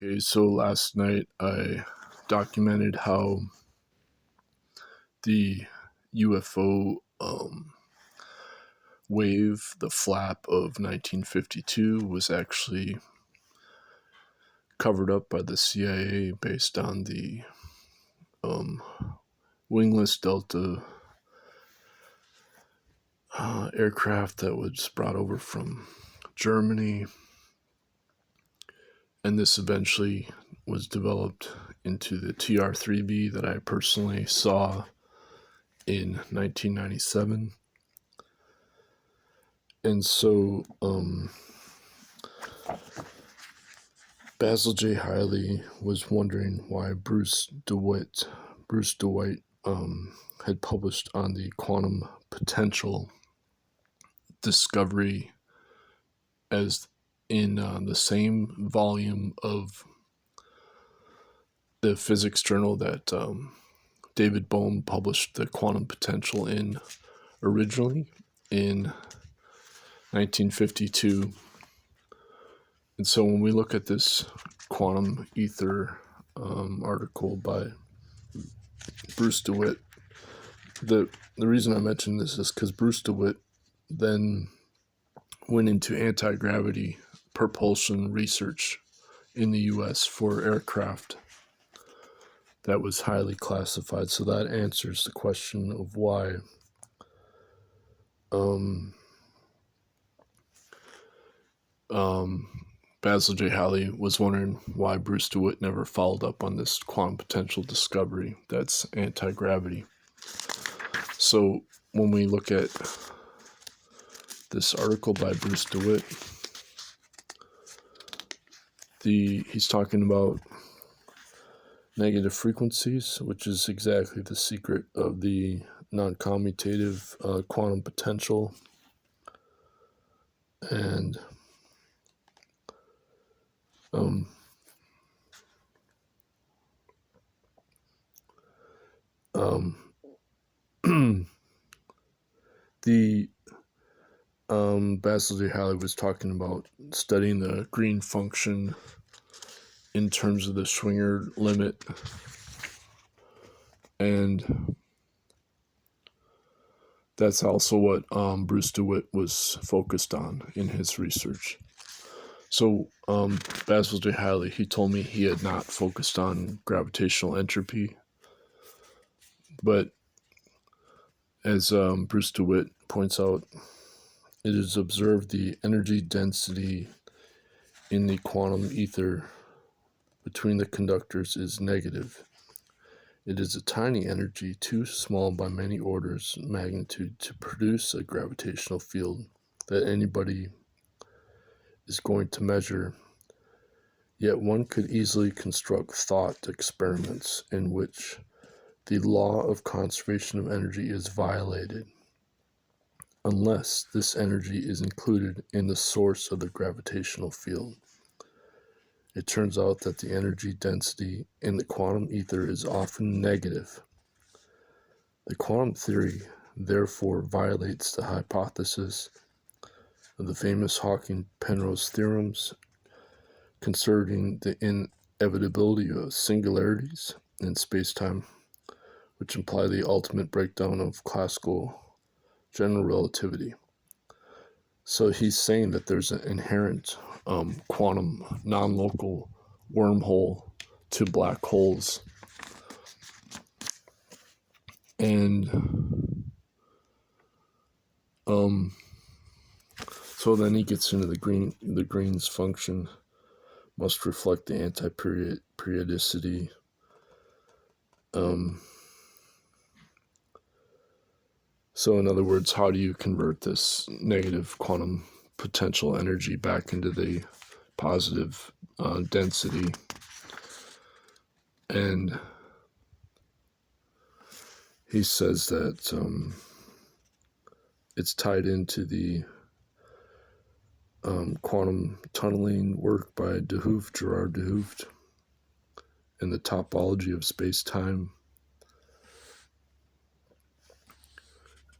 Okay, so last night I documented how the UFO wave, the flap of 1952, was actually covered up by the CIA based on the wingless Delta aircraft that was brought over from Germany. And this eventually was developed into the TR-3B that I personally saw in 1997. And so Basil J. Hiley was wondering why Bryce DeWitt had published on the quantum potential discovery as in the same volume of the physics journal that David Bohm published the quantum potential in originally in 1952. And so when we look at this quantum ether article by Bryce DeWitt, the reason I mention this is because Bryce DeWitt then went into anti-gravity propulsion research in the U.S. for aircraft that was highly classified. So that answers the question of why Basil J. Hiley was wondering why Bryce DeWitt never followed up on this quantum potential discovery that's anti-gravity. So when we look at this article by Bryce DeWitt, he's talking about negative frequencies, which is exactly the secret of the non-commutative quantum potential. And the Basil J. Hiley was talking about studying the green function in terms of the Schwinger limit, and that's also what Bryce DeWitt was focused on in his research. So Basil J. Hiley, he told me he had not focused on gravitational entropy, but as Bryce DeWitt points out, it is observed the energy density in the quantum ether between the conductors is negative. It is a tiny energy, too small by many orders of magnitude to produce a gravitational field that anybody is going to measure. Yet one could easily construct thought experiments in which the law of conservation of energy is violated, unless this energy is included in the source of the gravitational field. It turns out that the energy density in the quantum ether is often negative. The quantum theory, therefore, violates the hypothesis of the famous Hawking-Penrose theorems concerning the inevitability of singularities in space-time, which imply the ultimate breakdown of classical general relativity. So he's saying that there's an inherent quantum non-local wormhole to black holes. And so then he gets into the Green's function must reflect the anti-periodicity. So in other words, how do you convert this negative quantum potential energy back into the positive density? And he says that it's tied into the quantum tunneling work by Gerard de Hooft, and the topology of space-time.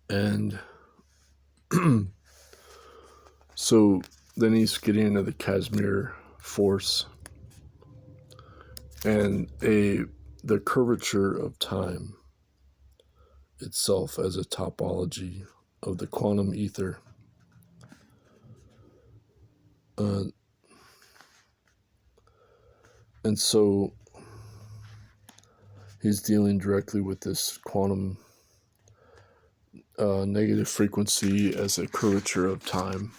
And so then he's getting into the Casimir force and the curvature of time itself as a topology of the quantum ether. And so he's dealing directly with this quantum negative frequency as a curvature of time.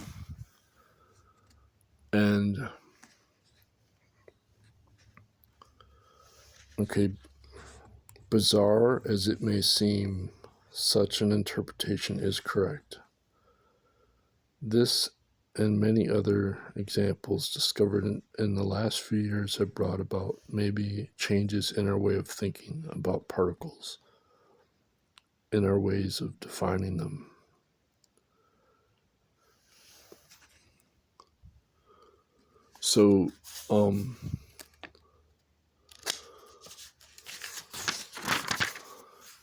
And okay, bizarre as it may seem, such an interpretation is correct. This and many other examples discovered in the last few years have brought about maybe changes in our way of thinking about particles, in our ways of defining them. So,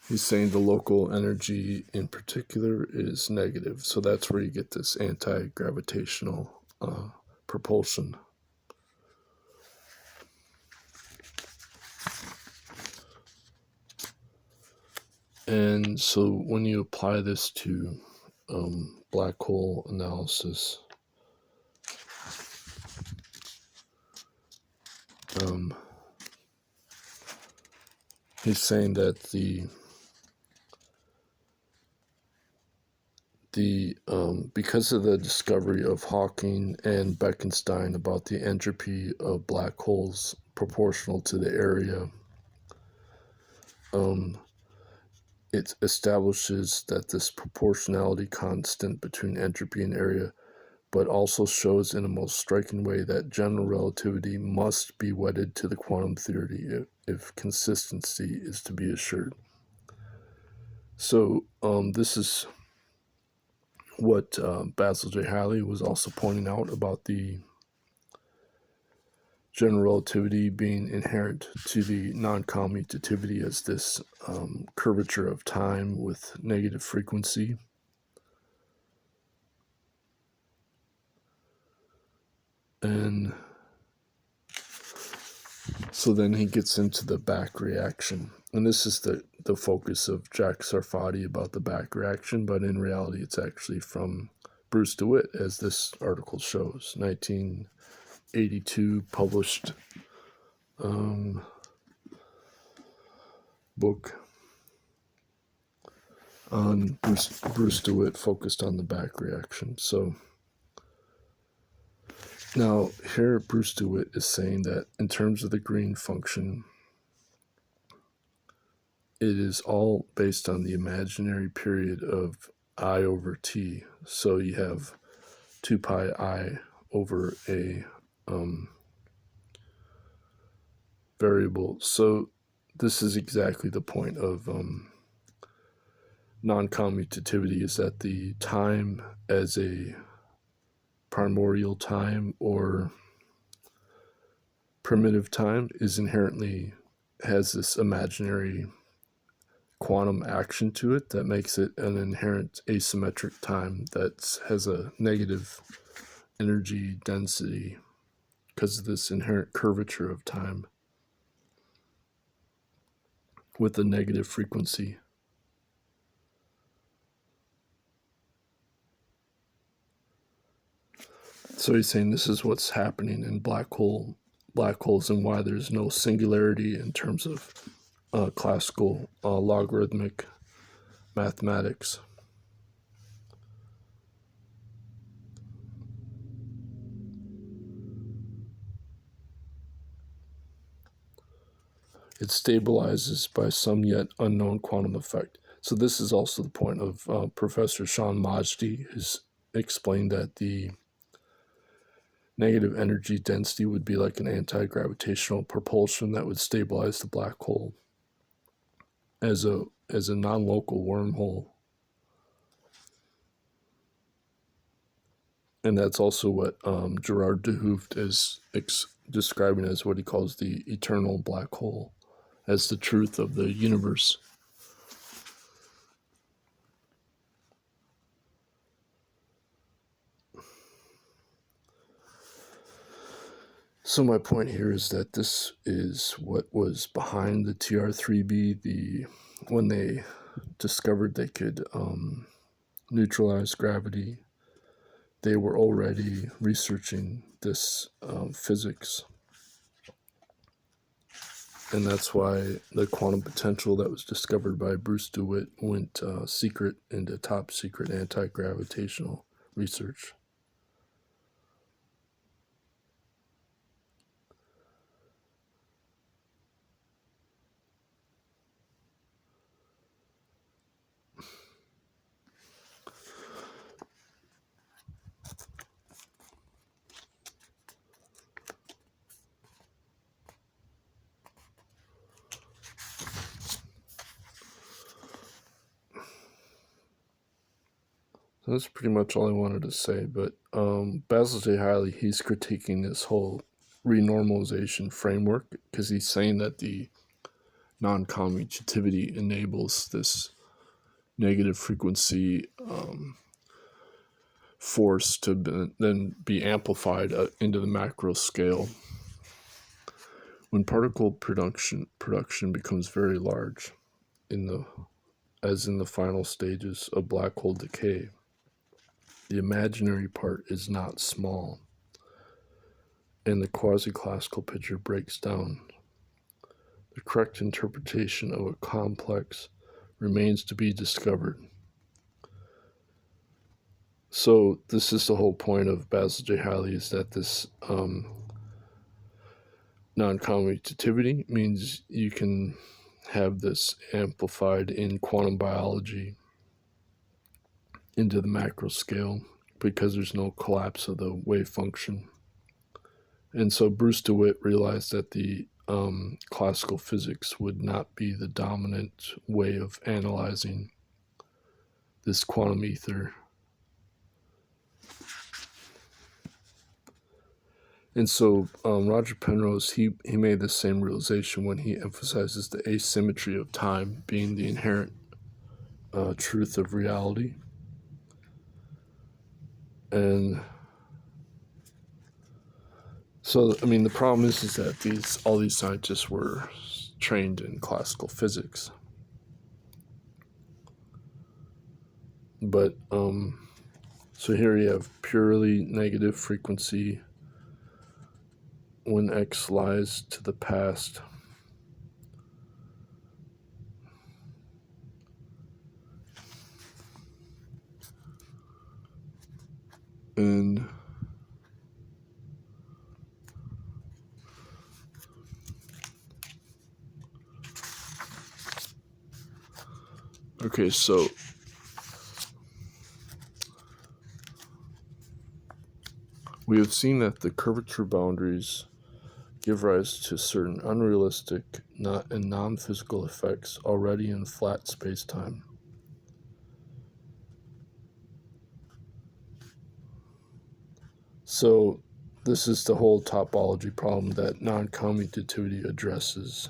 he's saying the local energy in particular is negative. So that's where you get this anti-gravitational propulsion. And so when you apply this to black hole analysis, he's saying that because of the discovery of Hawking and Bekenstein about the entropy of black holes proportional to the area, it establishes that this proportionality constant between entropy and area, but also shows in a most striking way that general relativity must be wedded to the quantum theory if consistency is to be assured. So this is what Basil J. Haley was also pointing out about the general relativity being inherent to the non-commutativity as this curvature of time with negative frequency. And so then he gets into the back reaction. And this is the focus of Jack Sarfati about the back reaction, but in reality it's actually from Bruce DeWitt, as this article shows, 1982 published book on Bruce DeWitt focused on the back reaction. So now here Bruce DeWitt is saying that in terms of the green function, it is all based on the imaginary period of I over t. So you have 2 pi I over a variable. So this is exactly the point of non-commutativity, is that the time as a primordial time or primitive time is inherently has this imaginary quantum action to it that makes it an inherent asymmetric time that has a negative energy density because of this inherent curvature of time with a negative frequency. So he's saying this is what's happening in black holes and why there's no singularity in terms of classical logarithmic mathematics. It stabilizes by some yet unknown quantum effect. So this is also the point of Professor Sean Majdi, who's explained that the negative energy density would be like an anti-gravitational propulsion that would stabilize the black hole as a non-local wormhole. And that's also what Gerard de Hooft is describing as what he calls the eternal black hole, as the truth of the universe. So my point here is that this is what was behind the TR3B. When they discovered they could neutralize gravity, they were already researching this physics. And that's why the quantum potential that was discovered by Bryce DeWitt went secret into top secret anti-gravitational research. So that's pretty much all I wanted to say, but Basil J. Hiley, he's critiquing this whole renormalization framework because he's saying that the non-commutativity enables this negative frequency force to then be amplified into the macro scale. When particle production becomes very large, as in the final stages of black hole decay, the imaginary part is not small, and the quasi-classical picture breaks down. The correct interpretation of a complex remains to be discovered. So this is the whole point of Basil J. Hiley, is that this non-commutativity means you can have this amplified in quantum biology into the macro scale because there's no collapse of the wave function. And so Bryce DeWitt realized that the classical physics would not be the dominant way of analyzing this quantum ether. And so Roger Penrose, he made the same realization when he emphasizes the asymmetry of time being the inherent truth of reality. And so, I mean, the problem is that all these scientists were trained in classical physics. But, so here you have purely negative frequency when X lies to the past. And okay, so we have seen that the curvature boundaries give rise to certain unrealistic and non-physical effects already in flat space-time. So this is the whole topology problem that non-commutativity addresses.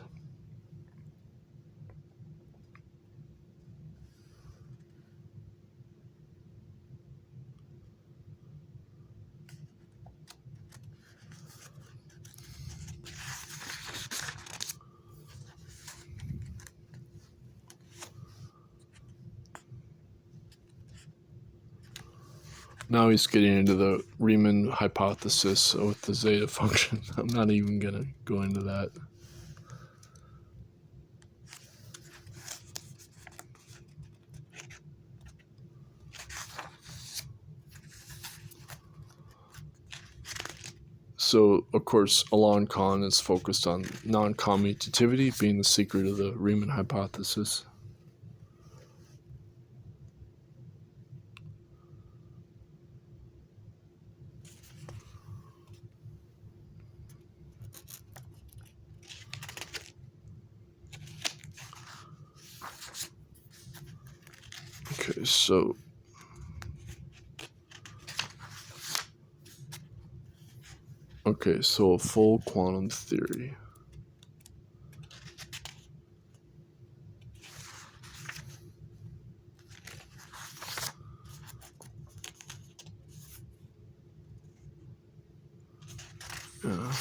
Now he's getting into the Riemann hypothesis with the zeta function. I'm not even going to go into that. So, of course, Alain Kahn is focused on non-commutativity being the secret of the Riemann hypothesis. Okay, so a full quantum theory. Yeah.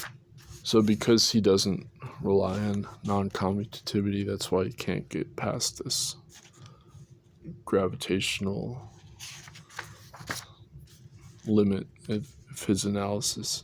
So because he doesn't rely on non-commutativity, that's why he can't get past this gravitational limit of his analysis.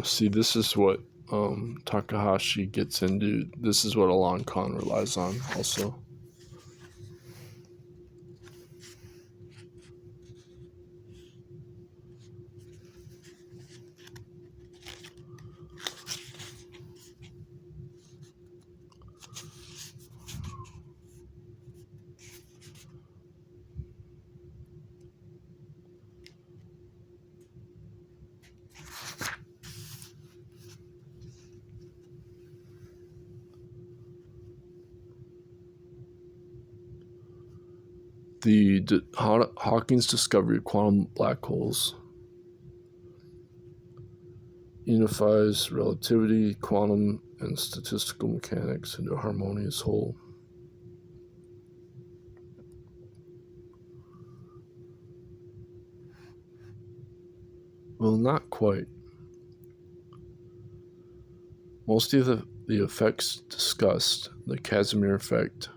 See, this is what Takahashi gets into. This is what Alan Kahn relies on also. Hawking's discovery of quantum black holes unifies relativity, quantum, and statistical mechanics into a harmonious whole. Well, not quite. Most of the effects discussed, the Casimir effect,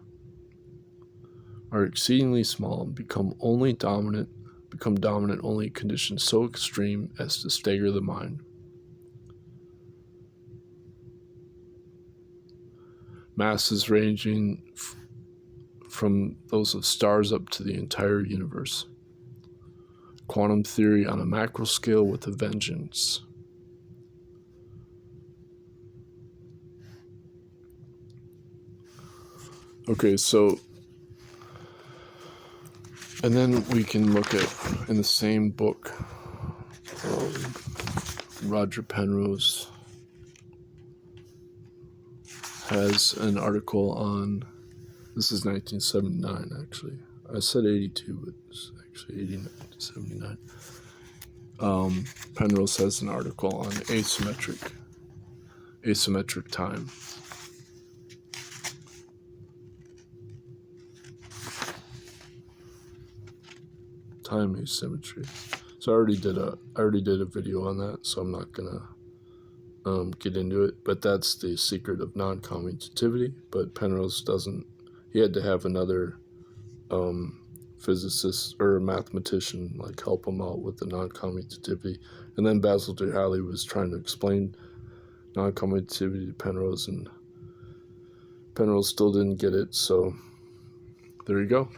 are exceedingly small and become dominant only in conditions so extreme as to stagger the mind. Masses ranging from those of stars up to the entire universe. Quantum theory on a macro scale with a vengeance. Okay, so, and then we can look at, in the same book, Roger Penrose has an article on, this is 1979 actually. I said 82, but it's actually 79. Penrose has an article on asymmetric time. Time asymmetry. So I already did a video on that, so I'm not gonna get into it. But that's the secret of non-commutativity. But Penrose doesn't. He had to have another physicist or mathematician like help him out with the non-commutativity. And then Basil de Halle was trying to explain non-commutativity to Penrose, and Penrose still didn't get it. So there you go.